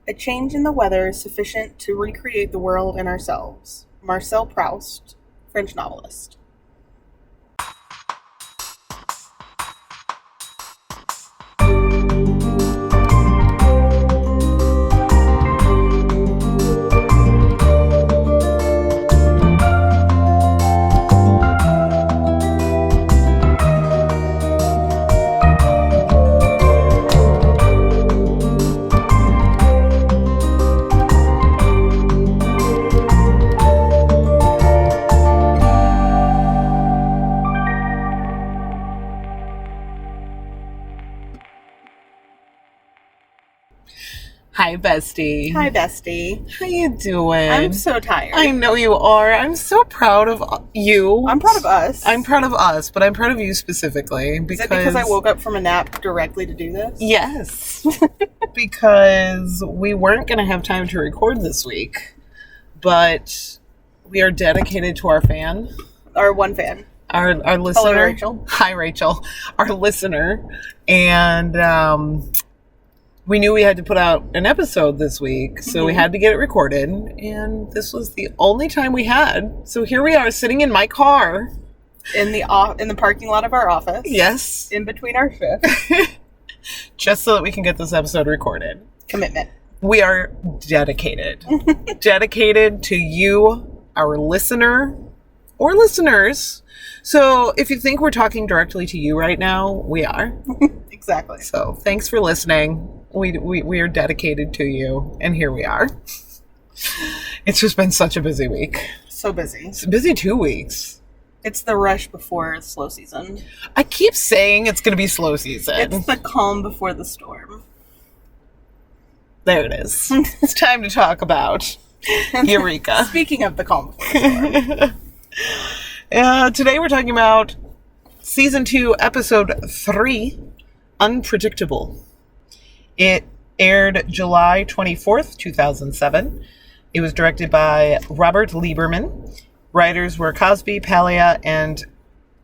A change in the weather is sufficient to recreate the world and ourselves. Marcel Proust, French novelist. Hi, bestie. Hi, bestie. How you doing? I'm so tired. I know you are. I'm so proud of you. I'm proud of us. I'm proud of us, but I'm proud of you specifically. Is it because I woke up from a nap directly to do this? Yes. Because we weren't going to have time to record this week, but we are dedicated to our fan. Our one fan. Our listener. Hello, Rachel. Hi, Rachel. Our listener. And we knew we had to put out an episode this week, so we had to get it recorded, and this was the only time we had. So here we are, sitting in my car. In the parking lot of our office. Yes. In between our shifts. Just so that we can get this episode recorded. Commitment. We are dedicated. Dedicated to you, our listener, or listeners. So if you think we're talking directly to you right now, we are. Exactly. So thanks for listening. We are dedicated to you, and here we are. It's just been such a busy week. So busy. It's a busy 2 weeks. It's the rush before slow season. I keep saying it's going to be slow season. It's the calm before the storm. There it is. It's time to talk about Eureka. Speaking of the calm before the storm. Today we're talking about Season 2, Episode 3, Unpredictable. It aired July 24th, 2007. It was directed by Robert Lieberman. Writers were Cosby, Palia, and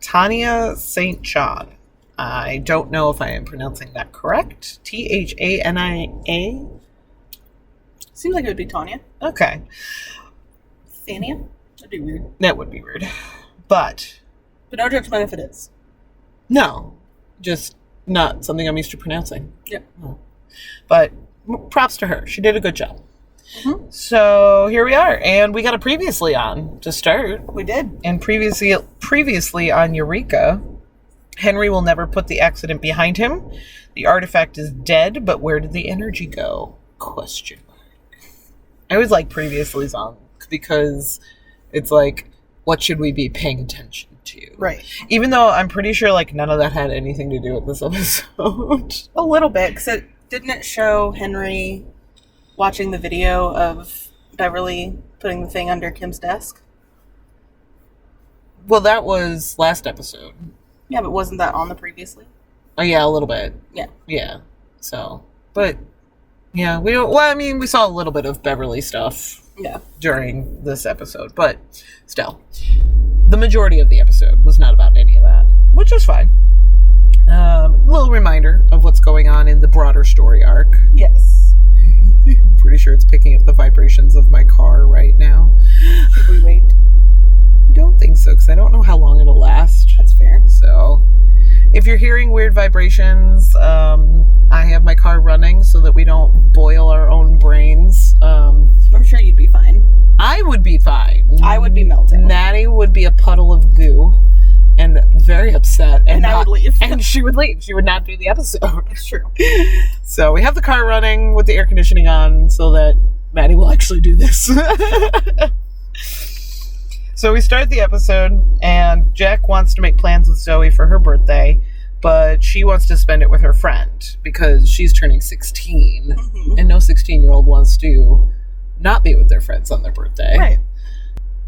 Tania St. John. I don't know if I am pronouncing that correct. Thania? Seems like it would be Tanya. Okay. Thania? That'd be weird. That would be weird. But no judgment if it is. No. Just not something I'm used to pronouncing. Yeah. Oh. But props to her. She did a good job. Mm-hmm. So here we are. And we got a previously on to start. We did. And previously on Eureka, Henry will never put the accident behind him. The artifact is dead, but where did the energy go? Question mark. I always like previously's on because it's like, what should we be paying attention to? Right. Even though I'm pretty sure like none of that had anything to do with this episode. A little bit, because didn't it show Henry watching the video of Beverly putting the thing under Kim's desk? Well, that was last episode. Yeah, but wasn't that on the previously? Oh yeah, a little bit. Yeah. Yeah. So, but yeah, we saw a little bit of Beverly stuff. Yeah. During this episode, but still, the majority of the episode was not about any of that, which is fine. A little reminder of what's going on in the broader story arc. Yes. Pretty sure it's picking up the vibrations of my car right now. Should we wait? I don't think so, because I don't know how long it'll last. That's fair. So, if you're hearing weird vibrations, I have my car running so that we don't boil our own brains. I'm sure you'd be fine. I would be fine. I would be melting. Natty would be a puddle of goo and very upset. And I would leave. And she would leave. She would not do the episode. It's true. So we have the car running with the air conditioning on so that Maddie will actually do this. So we start the episode, and Jack wants to make plans with Zoe for her birthday, but she wants to spend it with her friend because she's turning 16, and no 16-year-old wants to not be with their friends on their birthday. Right.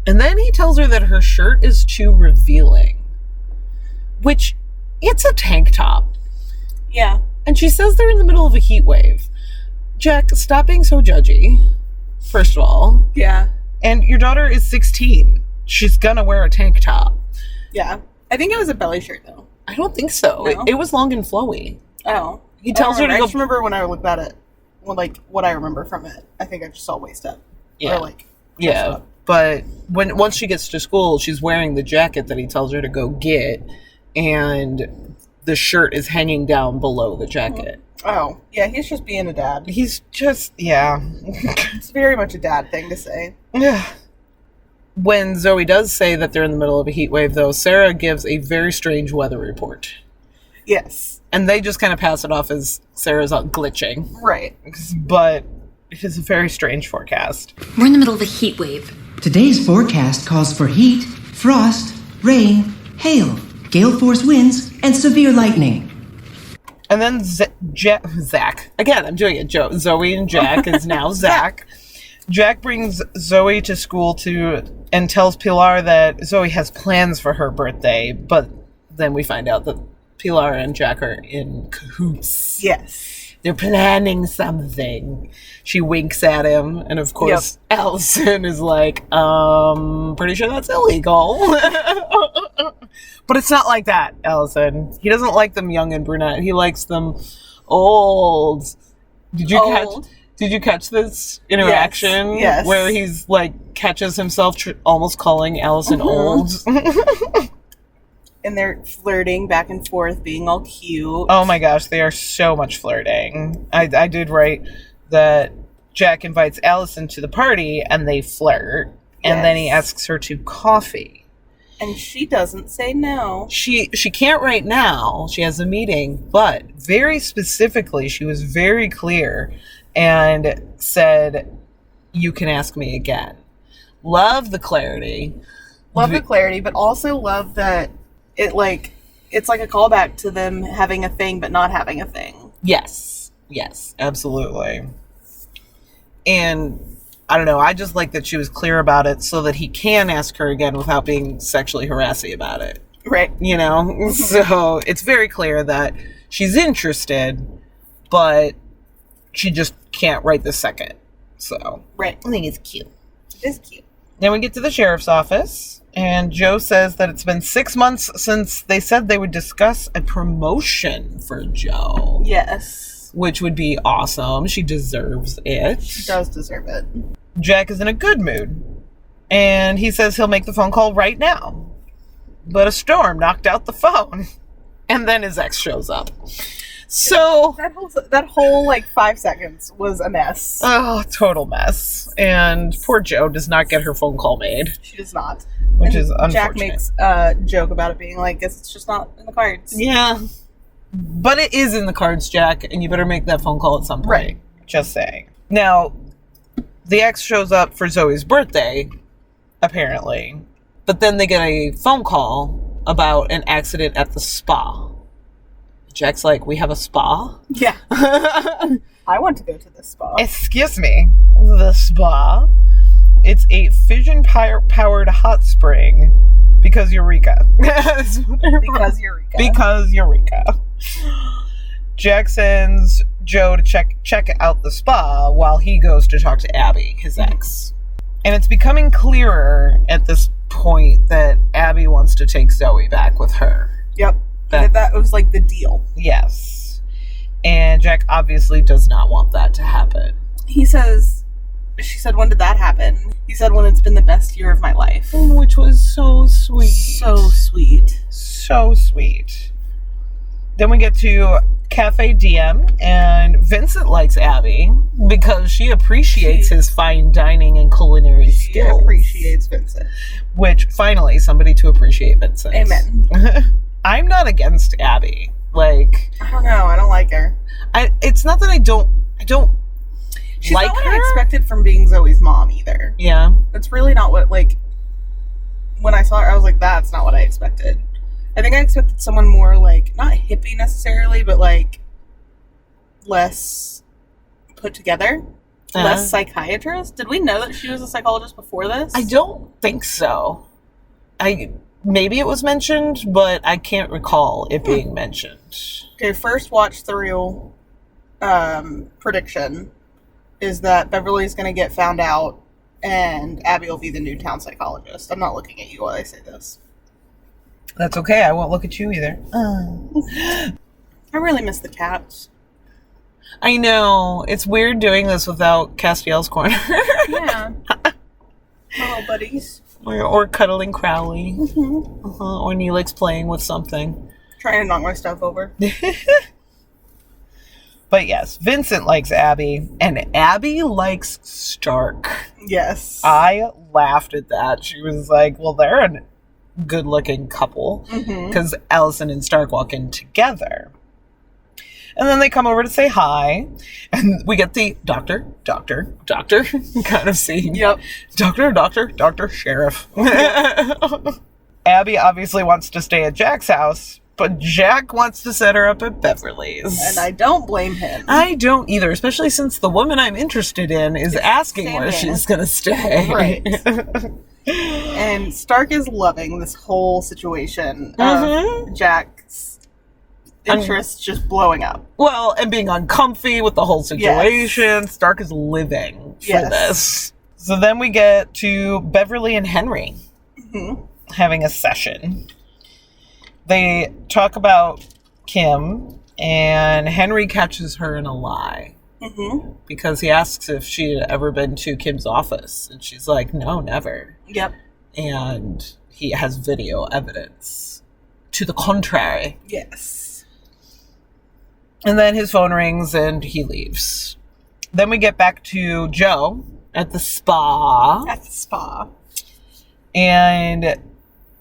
And then he tells her that her shirt is too revealing, which it's a tank top. Yeah. And she says they're in the middle of a heat wave. Jack, stop being so judgy, first of all. Yeah. And your daughter is 16. She's gonna wear a tank top. Yeah. I think it was a belly shirt, though. I don't think so. No? It was long and flowy. Oh. He tells her to I go... just remember when I looked at it. well, like, what I remember from it. I think I just saw waist up. Yeah. Or, like, Yeah. up. But once she gets to school, she's wearing the jacket that he tells her to go get, and the shirt is hanging down below the jacket. Oh, yeah, he's just being a dad. He's just, yeah. It's very much a dad thing to say. Yeah. When Zoe does say that they're in the middle of a heat wave, though, Sarah gives a very strange weather report. Yes. And they just kind of pass it off as Sarah's glitching. Right. But it is a very strange forecast. We're in the middle of a heat wave. Today's forecast calls for heat, frost, rain, hail, gale force winds, and severe lightning. And then Zach. Again, I'm doing it. Zoe and Jack is now Zach. Jack brings Zoe to school and tells Pilar that Zoe has plans for her birthday, but then we find out that Pilar and Jack are in cahoots. Yes. They're planning something. She winks at him, and of course, Allison is like, pretty sure that's illegal. But it's not like that, Allison. He doesn't like them young and brunette. He likes them old. Did you catch this interaction? Yes. Where he's like catches himself almost calling Allison old. And they're flirting back and forth, being all cute. Oh my gosh, they are so much flirting. I did write that Jack invites Allison to the party and they flirt. And then he asks her to coffee. And she doesn't say no. She can't right now. She has a meeting, but very specifically, she was very clear and said, "You can ask me again." Love the clarity. Love the clarity, but also love that it's like a callback to them having a thing but not having a thing. Yes, absolutely. And I don't know, I just like that she was clear about it so that he can ask her again without being sexually harassy about it. Right. So it's very clear that she's interested, but she just can't right this second. So right. I think it's cute. It is cute. Then we get to the sheriff's office, and Joe says that it's been 6 months since they said they would discuss a promotion for Joe. Yes. Which would be awesome. She deserves it. She does deserve it. Jack is in a good mood, and he says he'll make the phone call right now. But a storm knocked out the phone, and then his ex shows up. So that whole like 5 seconds was a mess. Oh, total mess. And poor Joe does not get her phone call made. She does not. Which is unfortunate. Jack makes a joke about it being like, guess it's just not in the cards. Yeah. But it is in the cards, Jack, and you better make that phone call at some point. Right. Just saying. Now, the ex shows up for Zoe's birthday, apparently. But then they get a phone call about an accident at the spa. Jack's like, we have a spa? Yeah. I want to go to the spa. Excuse me. The spa? It's a fission-powered hot spring. Because Eureka. Because Eureka. Because Eureka. Jack sends Joe to check out the spa while he goes to talk to Abby, his ex. And it's becoming clearer at this point that Abby wants to take Zoe back with her. Yep. That was like the deal. Yes. And Jack obviously does not want that to happen. She said, when did that happen? He said, when it's been the best year of my life. Which was so sweet. So sweet. So sweet. Then we get to Cafe DM, and Vincent likes Abby because she appreciates his fine dining and culinary skills. She appreciates Vincent. Which, finally, somebody to appreciate Vincent. Amen. I'm not against Abby. Like, I don't know. I don't like her. It's not that I don't She's like not what her. I expected from being Zoe's mom either. Yeah. That's really not what, like, when I saw her, I was like, that's not what I expected. I think I expected someone more, like, not hippie necessarily, but, like, less put together. Less psychiatrist. Did we know that she was a psychologist before this? I don't think so. Maybe it was mentioned, but I can't recall it being mentioned. Okay, first watch through prediction is that Beverly's going to get found out and Abby will be the new town psychologist. I'm not looking at you while I say this. That's okay. I won't look at you either. I really miss the cats. I know. It's weird doing this without Castiel's corner. Yeah. Hello, buddies. Or cuddling Crowley. Or Neelix playing with something. Trying to knock my stuff over. But yes, Vincent likes Abby, and Abby likes Stark. Yes. I laughed at that. She was like, well, they're a good-looking couple. Because Allison and Stark walk in together. And then they come over to say hi. And we get the doctor kind of scene. Yep. Doctor, sheriff. Abby obviously wants to stay at Jack's house. But Jack wants to set her up at Beverly's. And I don't blame him. I don't either, especially since the woman I'm interested in is asking where she's going to stay. Right. And Stark is loving this whole situation of Jack's interest just blowing up. Well, and being uncomfy with the whole situation. Yes. Stark is living for this. So then we get to Beverly and Henry having a session. They talk about Kim, and Henry catches her in a lie. Because he asks if she had ever been to Kim's office. And she's like, no, never. Yep. And he has video evidence to the contrary. Yes. And then his phone rings and he leaves. Then we get back to Joe at the spa. And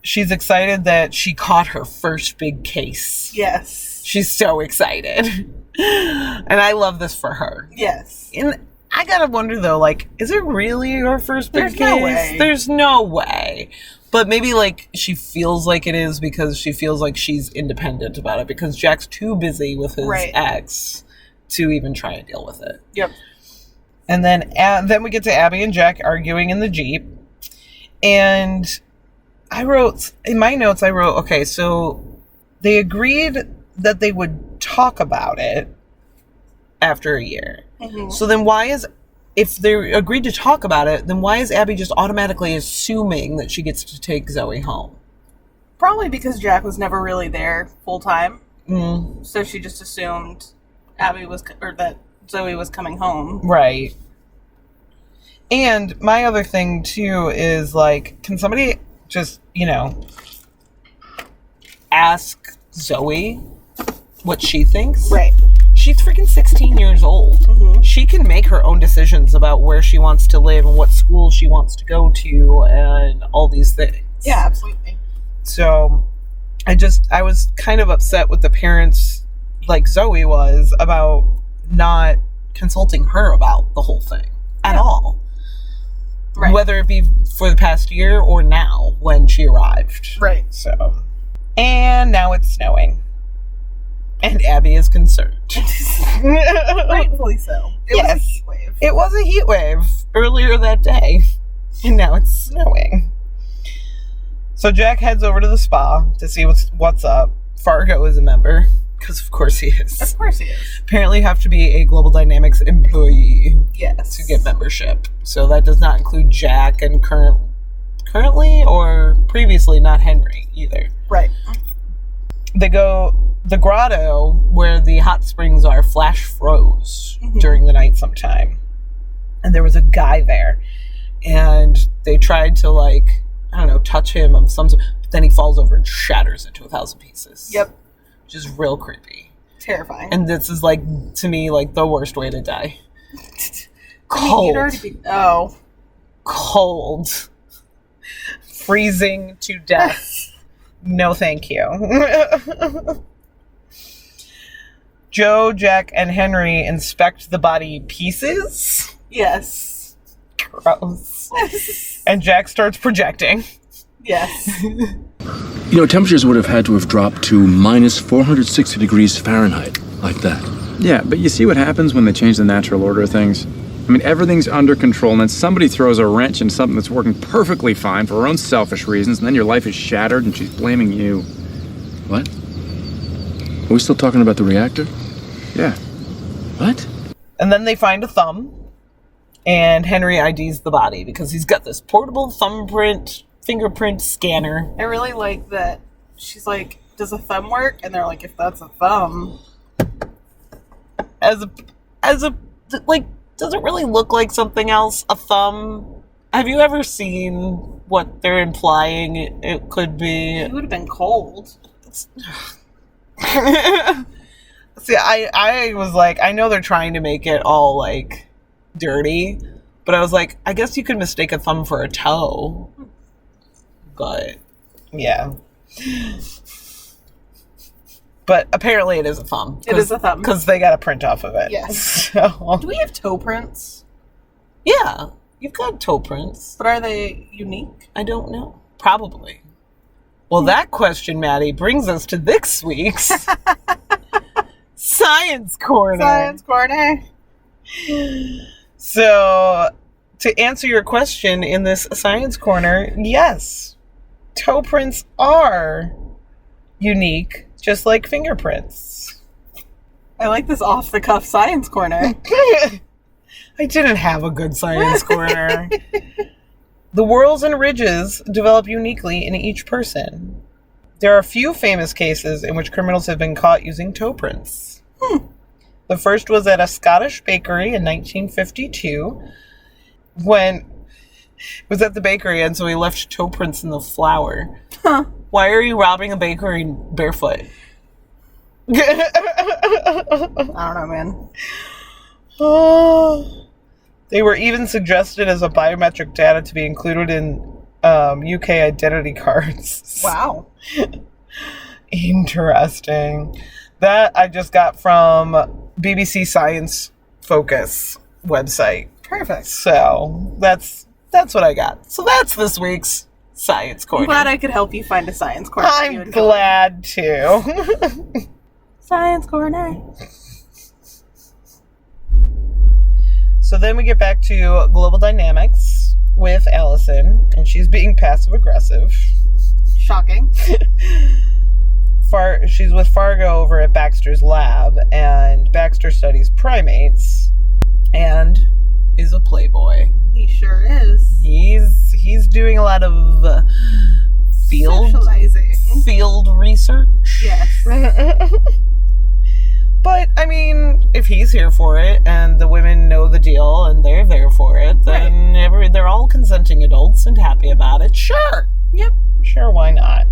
she's excited that she caught her first big case. Yes. She's so excited. And I love this for her. Yes. And I gotta wonder, though, like, is it really her first big case? No way. There's no way. But maybe, like, she feels like it is because she feels like she's independent about it. Because Jack's too busy with his ex to even try and deal with it. Yep. And then we get to Abby and Jack arguing in the Jeep. And I wrote, in my notes, okay, so they agreed that they would talk about it after a year. So then if they agreed to talk about it, then why is Abby just automatically assuming that she gets to take Zoe home? Probably because Jack was never really there full time. So she just assumed that Zoe was coming home. Right. And my other thing, too, is, like, can somebody just, ask Zoe what she thinks? Right. She's freaking 16 years old. She can make her own decisions about where she wants to live and what school she wants to go to and all these things. Yeah, absolutely. So I was kind of upset with the parents, like Zoe was, about not consulting her about the whole thing at all. Right. Whether it be for the past year or now when she arrived. Right. So, and now it's snowing. And Abby is concerned. Rightfully so. It was a heat wave. It was a heat wave earlier that day. And now it's snowing. So Jack heads over to the spa to see what's up. Fargo is a member. Because of course he is. Of course he is. Apparently you have to be a Global Dynamics employee. Yes. To get membership. So that does not include Jack and currently or previously not Henry either. Right. They go, the grotto where the hot springs are flash froze during the night sometime. And there was a guy there. And they tried to touch him of some sort. But then he falls over and shatters into 1,000 pieces. Yep. Which is real creepy. Terrifying. And this is to me, the worst way to die. Cold. Cold. Freezing to death. No, thank you. Joe, Jack, and Henry inspect the body pieces. Yes. Gross. And Jack starts projecting. Yes. Temperatures would have had to have dropped to minus 460 degrees Fahrenheit, like that. Yeah, but you see what happens when they change the natural order of things? I mean, everything's under control, and then somebody throws a wrench in something that's working perfectly fine for her own selfish reasons, and then your life is shattered, and she's blaming you. What? Are we still talking about the reactor? Yeah. What? And then they find a thumb, and Henry IDs the body, because he's got this portable fingerprint scanner. I really like that she's like, does a thumb work? And they're like, if that's a thumb, as a like, does it really look like something else? A thumb? Have you ever seen what they're implying it could be? It would have been cold. See, I was like, I know they're trying to make it all, like, dirty, but I was like, I guess you could mistake a thumb for a toe. But, yeah. But apparently it is a thumb. It is a thumb. Because they got a print off of it. Yes. So, Do we have toe prints? yeah, you've got toe prints. But are they unique? I don't know. Probably. Well, that question, Maddie, brings us to this week's Science Corner. Science corner. So, to answer your question in this Science Corner, yes, toe prints are unique, just like fingerprints. I like this off-the-cuff science corner. I didn't have a good Science Corner. The whorls and ridges develop uniquely in each person. There are a few famous cases in which criminals have been caught using toe prints. The first was at a Scottish bakery in 1952 when it was at the bakery, and so he left toe prints in the flour. Huh. Why are you robbing a bakery barefoot? I don't know, man. Oh. They were even suggested as a biometric data to be included in UK identity cards. Wow. Interesting. That I just got from BBC Science Focus website. Perfect. So that's what I got. So that's this week's Science Corner. I'm glad I could help you find a science corner. I'm glad to. Science corner. So then we get back to global dynamics with Allison, and she's being passive aggressive. Shocking. She's with Fargo over at Baxter's lab, and Baxter studies primates and is a playboy. He sure is. He's doing a lot of Socializing. field research. Yes. But, I mean, if he's here for it, and the women know the deal, and they're there for it, then they're all consenting adults and happy about it. Sure. Yep. Sure, why not?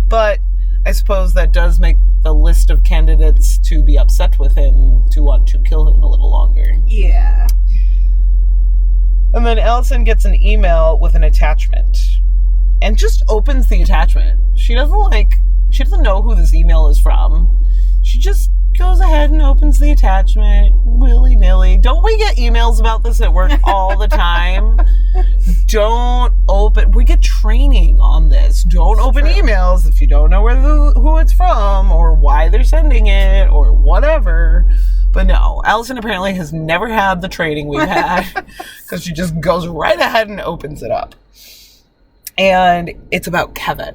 But I suppose that does make the list of candidates to be upset with him to want to kill him a little longer. Yeah. And then Allison gets an email with an attachment. And just opens the attachment. She doesn't know who this email is from. She just goes ahead and opens the attachment willy-nilly. Don't we get emails about this at work all the time? We get training on this. Don't open emails if you don't know who it's from or why they're sending it or whatever. But no, Allison apparently has never had the training we've had because she just goes right ahead and opens it up. And it's about Kevin.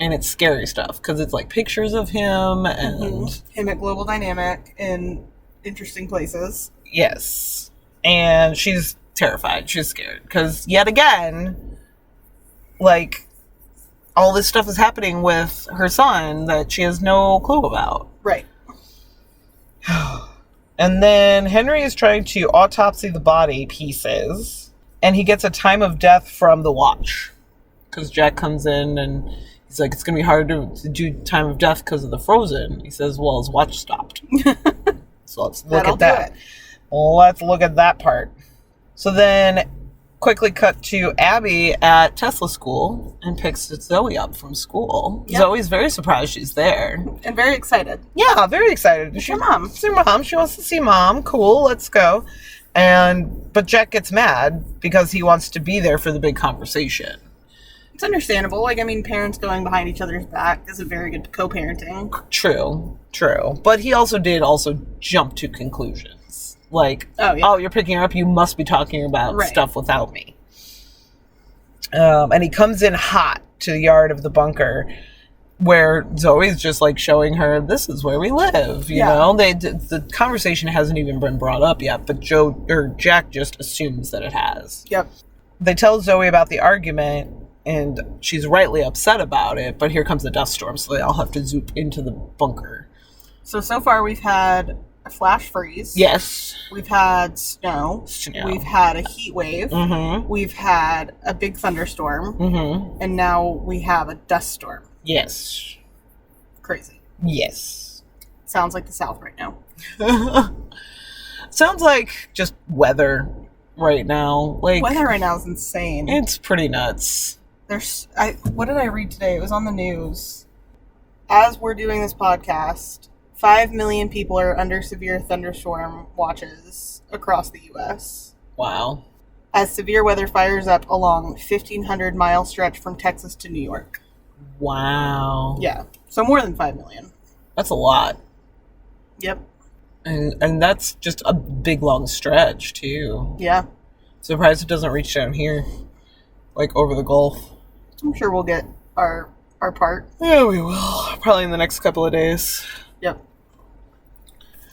And it's scary stuff because it's like pictures of him and him at Global Dynamic in interesting places. Yes. And she's terrified. She's scared because yet again, like, all this stuff is happening with her son that she has no clue about. Right. And then Henry is trying to autopsy the body pieces, and he gets a time of death from the watch because Jack comes in and he's like, it's going to be hard to do time of death because of the frozen. He says, well, his watch stopped. So let's look at that. Let's look at that part. So then quickly cut to Abby at Tesla school and picks Zoe up from school. Yep. Zoe's very surprised she's there. And very excited. Yeah, very excited. It's her mom. It's her mom. She wants to see mom. Cool, let's go. But Jack gets mad because he wants to be there for the big conversation. It's understandable. Like, I mean, parents going behind each other's back is a very good co-parenting. True. But he also did jump to conclusions. Like, oh, you're picking her up, you must be talking about stuff without me. And he comes in hot to the yard of the bunker where Zoe's just like showing her, this is where we live, you know? The conversation hasn't even been brought up yet, but Jack just assumes that it has. Yep. They tell Zoe about the argument, and she's rightly upset about it, but here comes the dust storm, so they all have to zoop into the bunker. So far we've had a flash freeze. Yes. We've had snow. We've had a heat wave. Mm-hmm. We've had a big thunderstorm. Mm-hmm. And now we have a dust storm. Yes. Crazy. Yes. Sounds like the South right now. Sounds like just weather right now. Like Weather right now is insane. it's pretty nuts. What did I read today? It was on the news. As we're doing this podcast, 5 million people are under severe thunderstorm watches across the U.S. Wow. as severe weather fires up along 1,500-mile stretch from Texas to New York. Wow. Yeah, so more than 5 million. That's a lot. Yep. And that's just a big long stretch too. Yeah. Surprised it doesn't reach down here. Like over the Gulf. I'm sure we'll get our part. Yeah, we will. Probably in the next couple of days. Yep.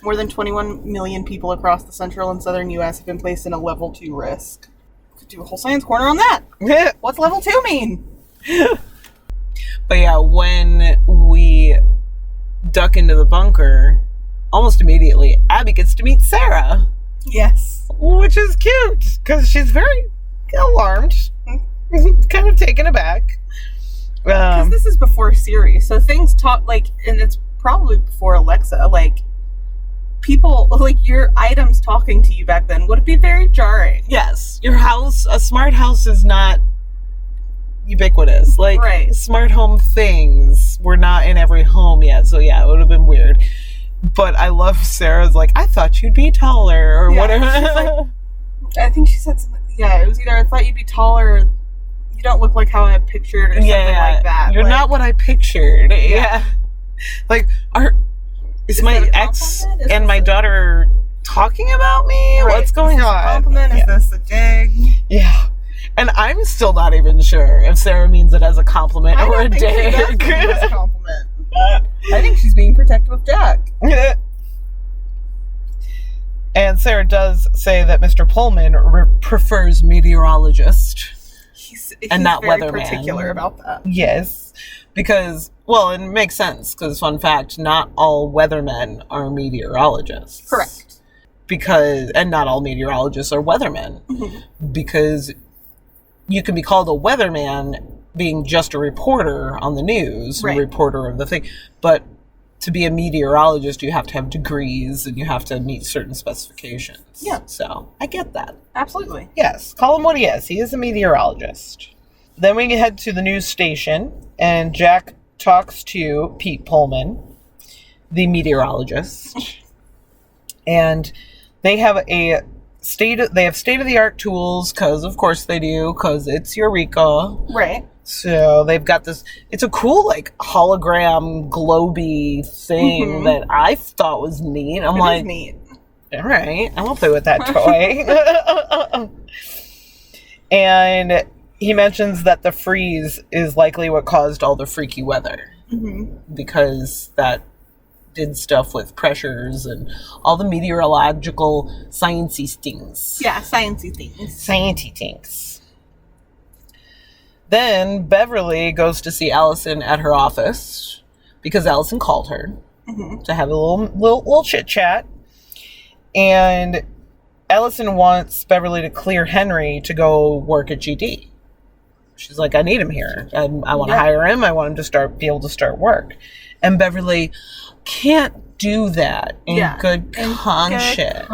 More than 21 million people across the central and southern U.S. have been placed in a level 2 risk. Could do a whole science corner on that. Yeah. What's level 2 mean? But yeah, when we duck into the bunker, almost immediately, Abby gets to meet Sarah. Yes. Which is cute, because she's very alarmed. Kind of taken aback. Because this is before Siri, so things talk, like, and it's probably before Alexa, like, people, like, your items talking to you back then would be very jarring. Yes, your house, a smart house is not ubiquitous. Like, right. Smart home things were not in every home yet, so yeah, it would have been weird. But I love Sarah's, like, I thought you'd be taller, or Yeah, whatever. she's like, I think she said something, yeah, it was either I thought you'd be taller, or you don't look like how I pictured, or something like that. You're like, not what I pictured. Yeah. Like, is my ex and my daughter talking about me? Right. What's going Is this on? a compliment? Is this a dig? Yeah. And I'm still not even sure if Sarah means it as a compliment or a think she does dig. mean it as a compliment. I think she's being protective of Jack. And Sarah does say that Mr. Pullman prefers meteorologist. He's And not very weatherman. particular about that. Yes. Because, well, it makes sense, because fun fact, not all weathermen are meteorologists. Correct. And not all meteorologists are weathermen. Mm-hmm. Because you can be called a weatherman being just a reporter on the news, Right. a reporter of the thing. But to be a meteorologist, you have to have degrees and you have to meet certain specifications. Yeah. So I get that. Absolutely. Yes, call him what he is. He is a meteorologist. Then we head to the news station, and Jack talks to Pete Pullman, the meteorologist, and they have state-of-the-art tools, because of course they do, because it's Eureka. Right. So they've got this, it's a cool, like, hologram, globy thing that I thought was neat. I'm It like, is neat. all right, I won't play with that toy. And he mentions that the freeze is likely what caused all the freaky weather. Mm-hmm. Because that did stuff with pressures and all the meteorological sciencey things. Yeah, sciencey things. Sciencey things. Then Beverly goes to see Allison at her office because Allison called her to have a little chit chat. And Allison wants Beverly to clear Henry to go work at GD. She's like, I need him here. I want to hire him. I want him to be able to start work. And Beverly can't do that in good conscience.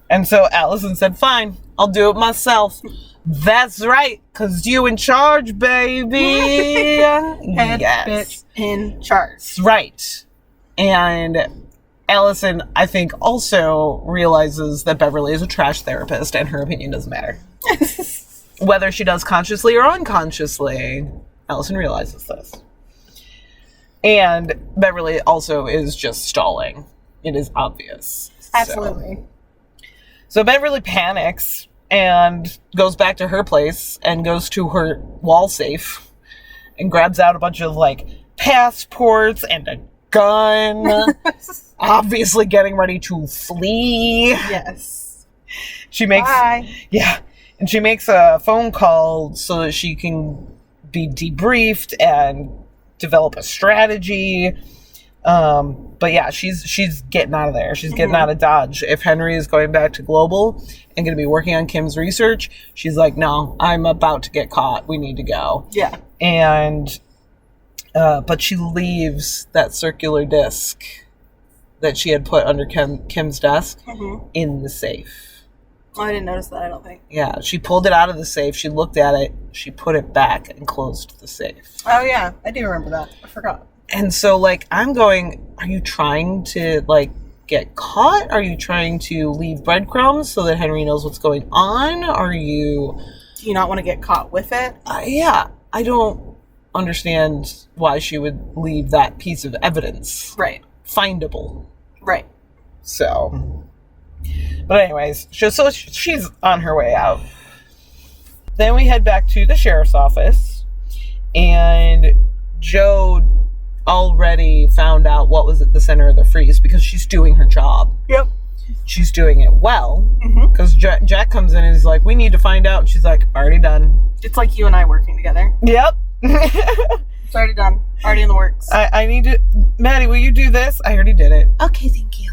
And so Allison said, fine, I'll do it myself. That's right, because you in charge, baby. Head bitch in charge. That's right. And Allison, I think, also realizes that Beverly is a trash therapist and her opinion doesn't matter. Whether she does consciously or unconsciously, Allison realizes this. And Beverly also is just stalling. It is obvious. Absolutely. So Beverly panics and goes back to her place and goes to her wall safe and grabs out a bunch of, like, passports and a gun. Obviously getting ready to flee. Yes. She makes... Bye. Yeah. And she makes a phone call so that she can be debriefed and develop a strategy. But yeah, she's getting out of there. She's getting out of Dodge. If Henry is going back to Global and going to be working on Kim's research, she's like, no, I'm about to get caught. We need to go. Yeah. And, but she leaves that circular disc that she had put under Kim's desk in the safe. Oh, I didn't notice that, I don't think. Yeah, she pulled it out of the safe. She looked at it. She put it back and closed the safe. Oh, yeah. I do remember that. I forgot. And so, like, I'm going, are you trying to, like, get caught? Are you trying to leave breadcrumbs so that Henry knows what's going on? Are you... Do you not want to get caught with it? Yeah. I don't understand why she would leave that piece of evidence. Right. Findable. Right. So... But anyways, so she's on her way out. Then we head back to the sheriff's office, and Joe already found out what was at the center of the freeze because she's doing her job. Yep. She's doing it well, because Jack comes in and he's like, we need to find out. And she's like, already done. It's like you and I working together. Yep. It's already done. Already in the works. I need to... Maddie, will you do this? I already did it. Okay, thank you.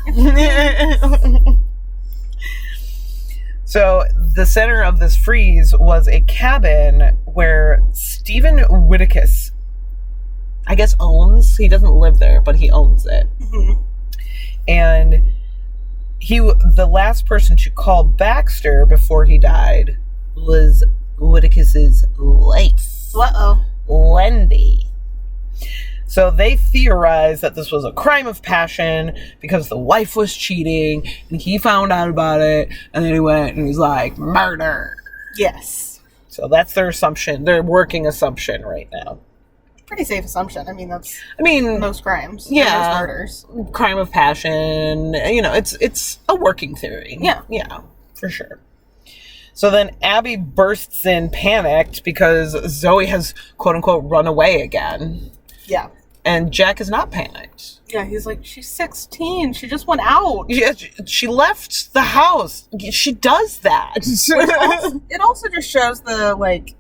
So the center of this freeze was a cabin where Stephen Whittakis, I guess, owns. He doesn't live there, but he owns it. And the last person to call Baxter before he died was Whittakis's wife, Wendy. So they theorized that this was a crime of passion because the wife was cheating and he found out about it, and then he went and he's like, murder. Yes. So that's their assumption, their working assumption right now. Pretty safe assumption. I mean, that's most crimes. Yeah. Most murders. Crime of passion. You know, it's a working theory. Yeah. Yeah, for sure. So then Abby bursts in panicked because Zoe has, quote unquote, run away again. Yeah. And Jack is not panicked. Yeah, he's like, she's 16. She just went out. Yeah, she left the house. She does that. It also just shows the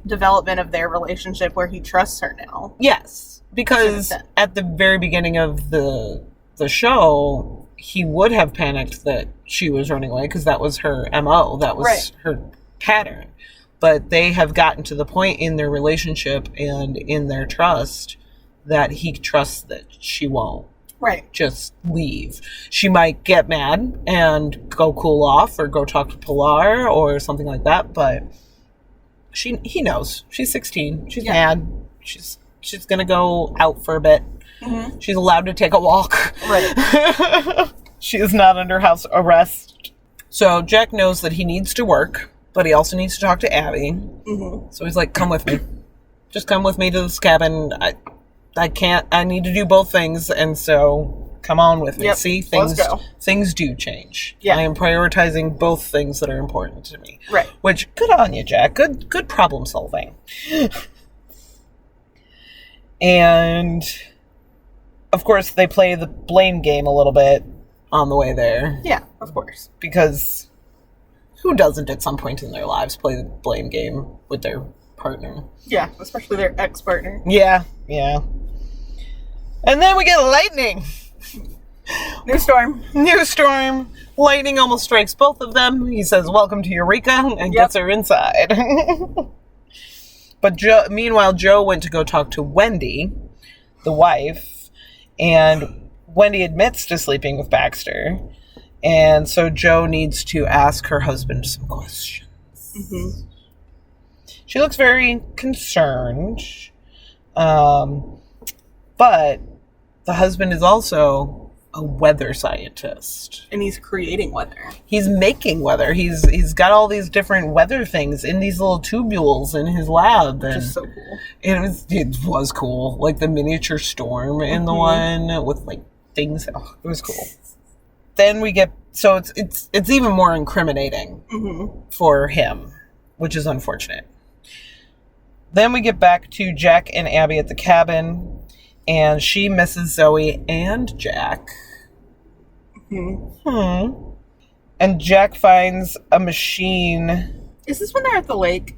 development of their relationship where he trusts her now. Yes, because at the very beginning of the show, he would have panicked that she was running away because that was her MO. That was her pattern. But they have gotten to the point in their relationship and in their trust that he trusts that she won't just leave. She might get mad and go cool off or go talk to Pilar or something like that, but he knows. She's 16. She's mad. She's going to go out for a bit. She's allowed to take a walk. Right. She is not under house arrest. So Jack knows that he needs to work, but he also needs to talk to Abby. So he's like, come with me. Just come with me to this cabin. I need to do both things, and so come on with me. See, things do change. Yeah. I am prioritizing both things that are important to me. Right. Which, good on you, Jack. Good problem solving. And, of course, they play the blame game a little bit on the way there. Yeah, of course. Because... who doesn't at some point in their lives play the blame game with their partner? Yeah, especially their ex-partner. Yeah. And then we get lightning. New storm. Lightning almost strikes both of them. He says, welcome to Eureka, and gets her inside. But meanwhile, Joe went to go talk to Wendy, the wife, and Wendy admits to sleeping with Baxter. And so Joe needs to ask her husband some questions. She looks very concerned. But the husband is also a weather scientist. And he's creating weather. He's making weather. He's got all these different weather things in these little tubules in his lab. Which is so cool. It was cool. Like the miniature storm in the one with like things. Oh, it was cool. Then we get, so it's even more incriminating for him, which is unfortunate. Then we get back to Jack and Abby at the cabin, and she misses Zoe and Jack. And Jack finds a machine. Is this when they're at the lake?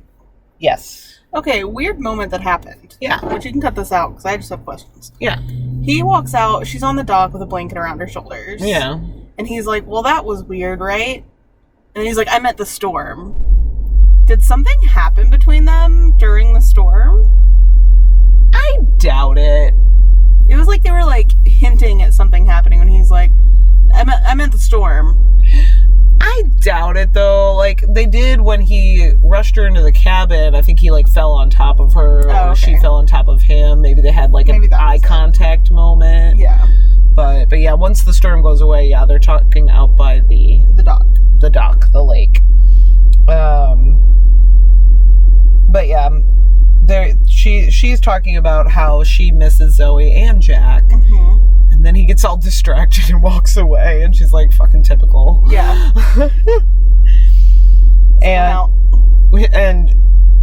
Yes. Okay, weird moment that happened. Yeah. But you can cut this out because I just have questions. Yeah. He walks out. She's on the dock with a blanket around her shoulders. Yeah. And he's like, well, that was weird, right? And he's like, I meant the storm. Did something happen between them during the storm? I doubt it. It was like they were, like, hinting at something happening when he's like, I meant the storm. I doubt it, though. Like, they did when he rushed her into the cabin. I think he, like, fell on top of her. Oh, Or okay. she fell on top of him. Maybe they had, like, Maybe an that eye was it. contact moment. Yeah. But yeah, once the storm goes away, yeah, they're talking out by the The dock. the lake. But yeah, she's talking about how she misses Zoe and Jack. Mm-hmm. And then he gets all distracted and walks away, and she's like, fucking typical. Yeah. And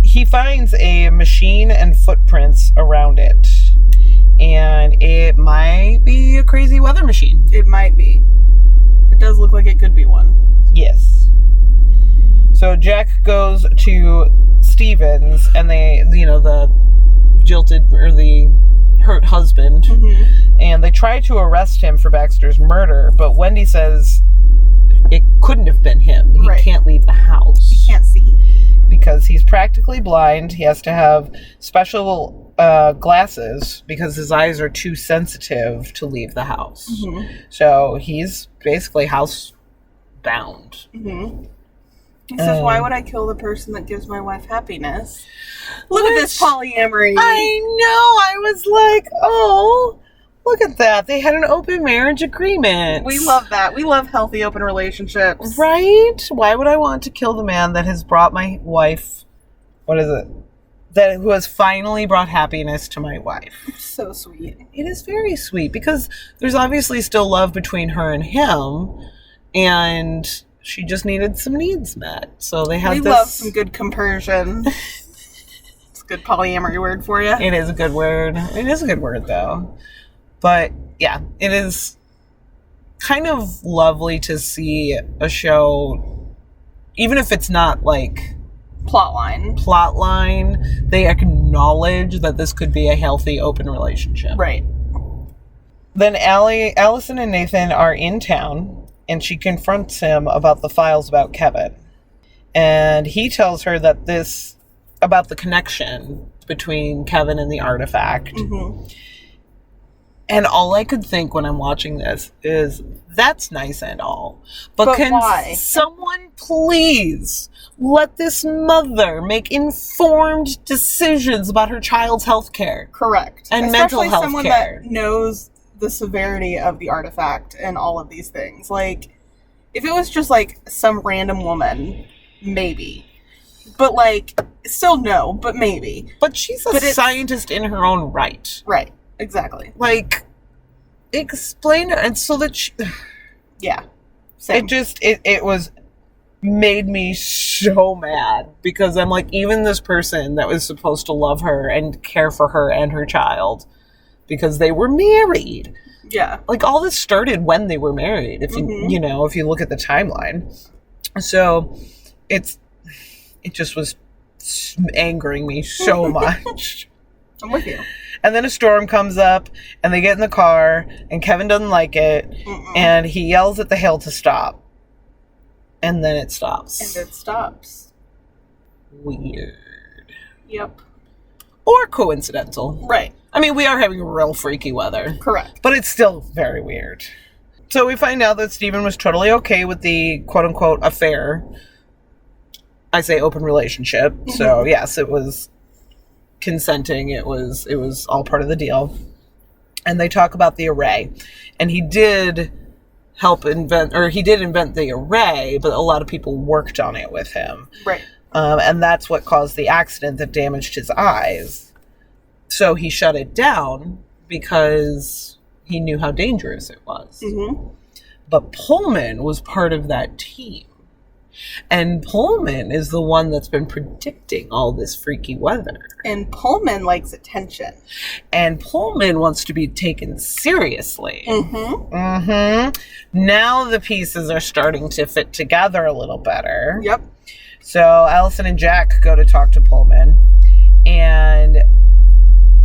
he finds a machine and footprints around it. And it might be a crazy weather machine. It might be. It does look like it could be one. Yes. So Jack goes to Stevens, and they, the jilted, or the hurt husband, and they try to arrest him for Baxter's murder, but Wendy says it couldn't have been him. He Right. can't leave the house. Can't see. Because he's practically blind. He has to have special glasses because his eyes are too sensitive to leave the house. So he's basically housebound. He says, why would I kill the person that gives my wife happiness? Look at this polyamory. I know. I was like, oh, look at that. They had an open marriage agreement. We love that. We love healthy, open relationships. Right? Why would I want to kill the man that has brought my wife, who has finally brought happiness to my wife? So sweet. It is very sweet because there's obviously still love between her and him, and she just needed some needs met. So they had We love some good compersion. It's a good polyamory word for you. It is a good word. It is a good word, though. But yeah, it is kind of lovely to see a show, even if it's not like plotline, they acknowledge that this could be a healthy, open relationship. Right. Then Allison and Nathan are in town, and she confronts him about the files about Kevin. And he tells her that about the connection between Kevin and the artifact. And all I could think when I'm watching this is, that's nice and all. But can why? Someone please let this mother make informed decisions about her child's health care? Correct. And Especially mental health someone care. that knows the severity of the artifact and all of these things. Like, if it was just, like, some random woman, maybe. But, like, still no, but maybe. But she's a scientist in her own right. Right. Exactly. Like, explain her, and so that she... Yeah. Same. It was... made me so mad, because I'm like, even this person that was supposed to love her and care for her and her child, because they were married. Yeah. Like, all this started when they were married, if you if you look at the timeline. So it just was angering me so much. I'm with you. And then a storm comes up, and they get in the car, and Kevin doesn't like it, and he yells at the hail to stop. And then it stops. And it stops. Weird. Yep. Or coincidental. Right. I mean, we are having real freaky weather. Correct. But it's still very weird. So we find out that Stephen was totally okay with the quote-unquote affair. I say open relationship. So, yes, it was consenting. It was all part of the deal. And they talk about the array. And he did invent the array, but a lot of people worked on it with him. Right. And that's what caused the accident that damaged his eyes. So he shut it down because he knew how dangerous it was. But Pullman was part of that team. And Pullman is the one that's been predicting all this freaky weather. And Pullman likes attention. And Pullman wants to be taken seriously. Now the pieces are starting to fit together a little better. Yep. So Allison and Jack go to talk to Pullman. And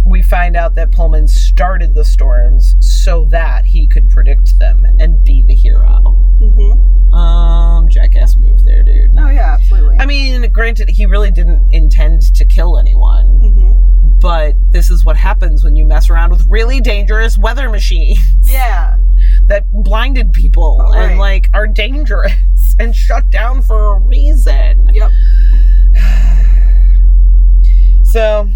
we find out that Pullman started the storms so that he could predict them and be the hero. Jackass move there, dude. Oh, yeah, absolutely. I mean, granted, he really didn't intend to kill anyone. But this is what happens when you mess around with really dangerous weather machines. Yeah. That blinded people and, like, are dangerous and shut down for a reason. Yep. So,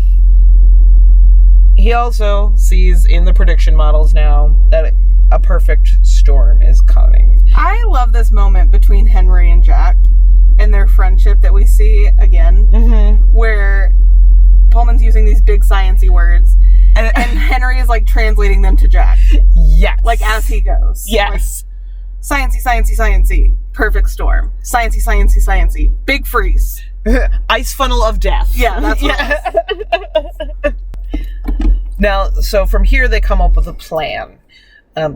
he also sees in the prediction models now that a perfect storm is coming. I love this moment between Henry and Jack and their friendship that we see again, where Pullman's using these big sciencey words, and Henry is like translating them to Jack. Yes. Like as he goes. Yes. Like, sciencey, sciencey, sciencey. Perfect storm. Sciencey, sciencey, sciencey. Big freeze. Ice funnel of death. Yeah, that's what it is. Now, so from here they come up with a plan.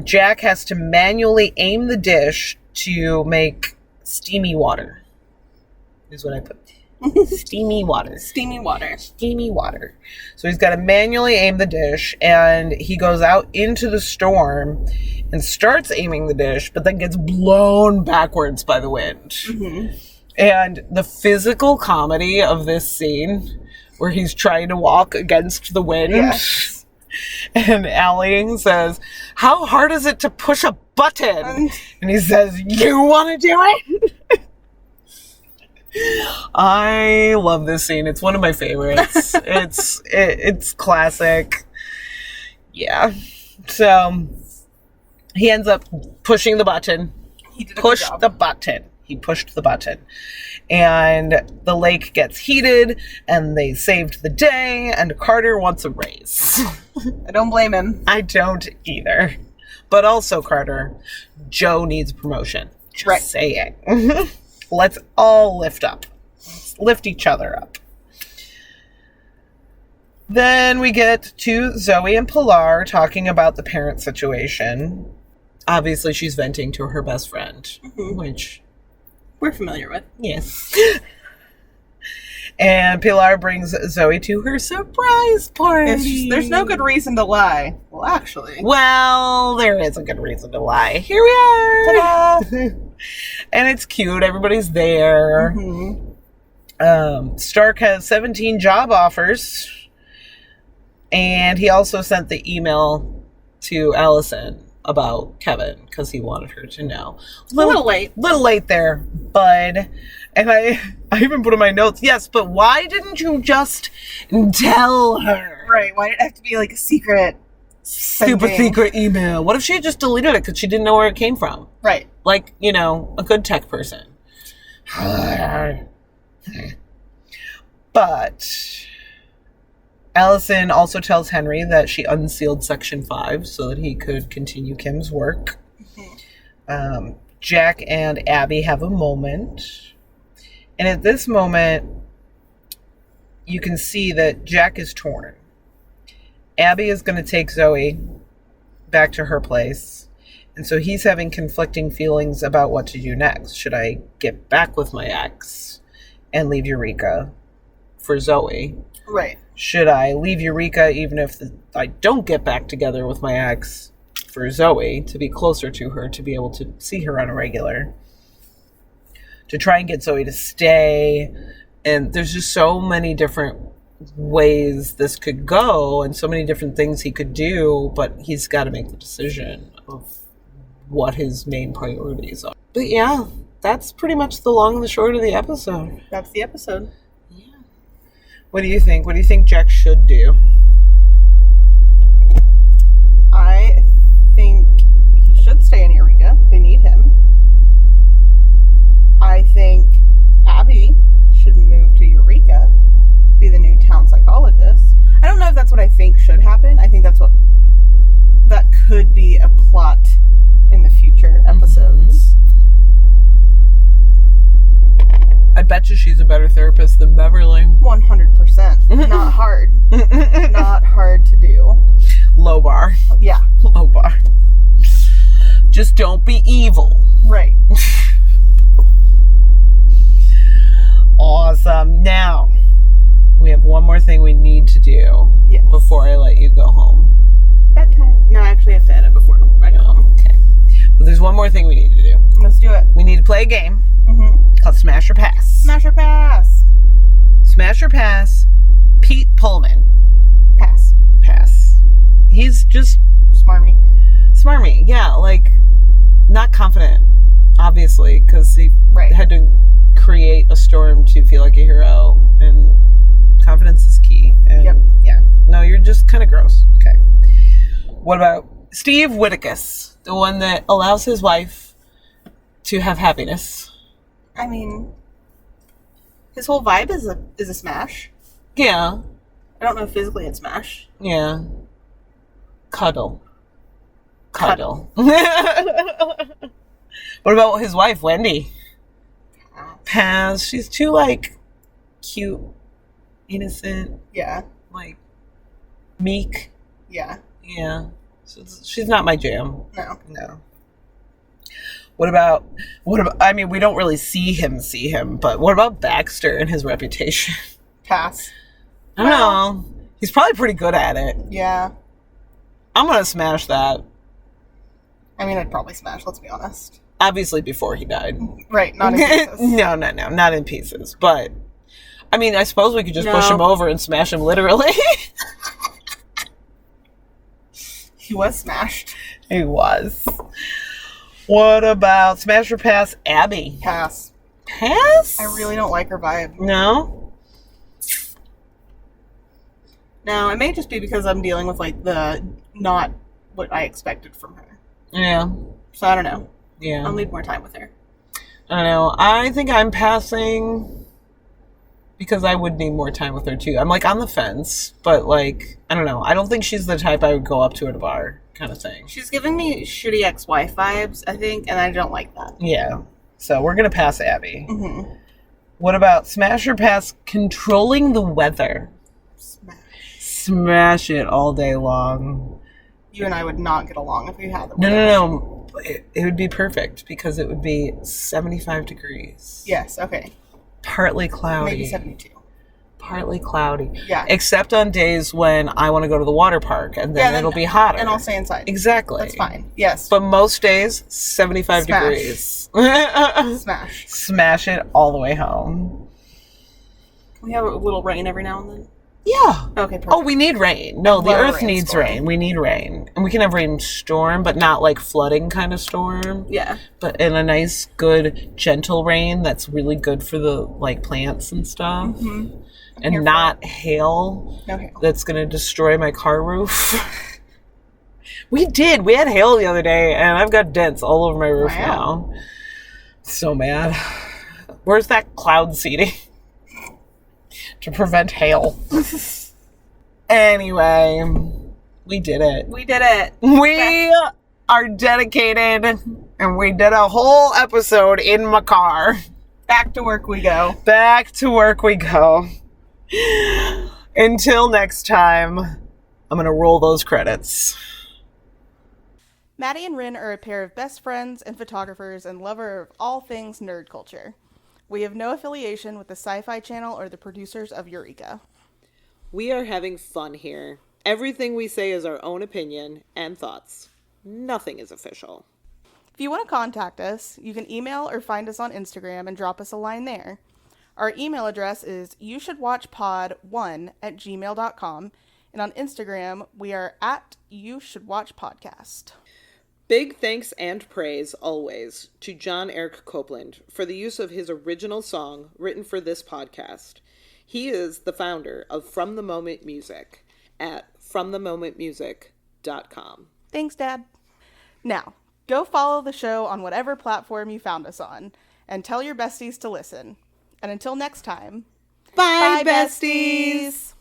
Jack has to manually aim the dish to make steamy water. Is what I put. Steamy water. Steamy water. Steamy water. So he's got to manually aim the dish, and he goes out into the storm and starts aiming the dish, but then gets blown backwards by the wind. And the physical comedy of this scene, where he's trying to walk against the wind. Yes. And Allie says, "How hard is it to push a button?" And he says, "You want to do it?" I love this scene. It's one of my favorites. It's classic. Yeah. So he ends up pushing the button. He pushed the button. He pushed the button. And the lake gets heated, and they saved the day, and Carter wants a raise. I don't blame him. I don't either. But also, Carter, Joe needs a promotion. Just saying. Let's all lift up. Let's lift each other up. Then we get to Zoe and Pilar talking about the parent situation. Obviously, she's venting to her best friend, which we're familiar with. Yes. And Pilar brings Zoe to her surprise party. There's no good reason to lie. Well, actually. Well, there is a good reason to lie. Here we are. Ta-da! And it's cute. Everybody's there. Stark has 17 job offers. And he also sent the email to Allison about Kevin because he wanted her to know. A little late there, bud. And I even put in my notes, yes, but why didn't you just tell her? Right, why did it have to be like a secret super secret email? What if she had just deleted it because she didn't know where it came from? Right. Like, you know, a good tech person. But Allison also tells Henry that she unsealed Section 5 so that he could continue Kim's work. Jack and Abby have a moment. And at this moment, you can see that Jack is torn. Abby is going to take Zoe back to her place. And so he's having conflicting feelings about what to do next. Should I get back with my ex and leave Eureka for Zoe? Right. Should I leave Eureka even if I don't get back together with my ex for Zoe to be closer to her, to be able to see her on a regular? To try and get Zoe to stay. And there's just so many different ways this could go and so many different things he could do, but he's got to make the decision of what his main priorities are. But yeah, that's pretty much the long and the short of the episode. That's the episode. Yeah. What do you think? What do you think Jack should do? I think he should stay in Eureka. They need him. I think Abby should move to Eureka, be the new town psychologist. I don't know if that's what I think should happen. I think that could be a plot in the future episodes. I bet you she's a better therapist than Beverly. 100%. Not hard. Not hard to do. Low bar. Yeah. Low bar. Just don't be evil. Right. Awesome. Now, we have one more thing we one more thing we need to do. Let's do it. We need to play a game called Smash or Pass. Smash or pass? Smash or Pass. Pete Pullman. Pass. Pass. He's just Smarmy. smarmy. Yeah, like, not confident, obviously, because he had to create a storm to feel like a hero, and confidence is key. And yeah, no, you're just kind of gross. Okay. What about Steve Whittakus, the one that allows his wife to have happiness? I mean, his whole vibe is a smash. Yeah. I don't know if physically it's smash. Yeah. Cuddle. What about his wife, Wendy? Pass. She's too, like, cute, innocent, Yeah. like, meek. Yeah. Yeah. She's not my jam. No. What about, I mean, we don't really see him, but what about Baxter and his reputation? Pass. I don't know. He's probably pretty good at it. Yeah. I'm going to smash that. I mean, I'd probably smash, let's be honest. Obviously before he died. Right, not in pieces. No, not in pieces. But, I mean, I suppose we could just push him over and smash him literally. He was smashed. He was. What about Smash or Pass Abby? Pass. Pass? I really don't like her vibe. No? No, it may just be because I'm dealing with, like, the not what I expected from her. Yeah. So I don't know. Yeah. I'll need more time with her. I don't know. I think I'm passing because I would need more time with her too. I'm like on the fence, but like, I don't know. I don't think she's the type I would go up to at a bar kind of thing. She's giving me shitty ex-wife vibes, I think, and I don't like that. Yeah. So we're going to pass Abby. Mm-hmm. What about Smash or Pass controlling the weather? Smash it all day long. You and I would not get along if we had the No. It would be perfect because it would be 75 degrees. Yes, okay. Partly cloudy. Maybe 72. Partly cloudy. Yeah. Except on days when I want to go to the water park and then it'll be hotter. And I'll stay inside. Exactly. That's fine. Yes. But most days, 75 degrees. Smash. Smash it all the way home. We have a little rain every now and then. Yeah. Okay, perfect. Oh, we need rain. No, the earth needs rainstorm. rain. We need rain. And we can have rainstorm, but not like flooding kind of storm. Yeah. But in a nice, good, gentle rain that's really good for the like plants and stuff. Mm-hmm. And not hail. No hail. That's going to destroy my car roof. We had hail the other day, and I've got dents all over my roof now. So mad. Where's that cloud seeding? To prevent hail. Anyway, we did it. We did it. We are dedicated, and we did a whole episode in my car. Back to work we go. Back to work we go. Until next time, I'm going to roll those credits. Madi and Rin are a pair of best friends and photographers and lover of all things nerd culture. We have no affiliation with the Sci-Fi Channel or the producers of Eureka. We are having fun here. Everything we say is our own opinion and thoughts. Nothing is official. If you want to contact us, you can email or find us on Instagram and drop us a line there. Our email address is youshouldwatchpod1@gmail.com, and on Instagram, we are at youshouldwatchpodcast. Big thanks and praise, always, to John Eric Copeland for the use of his original song written for this podcast. He is the founder of From the Moment Music at fromthemomentmusic.com. Thanks, Dad. Now, go follow the show on whatever platform you found us on, and tell your besties to listen. And until next time, Bye besties!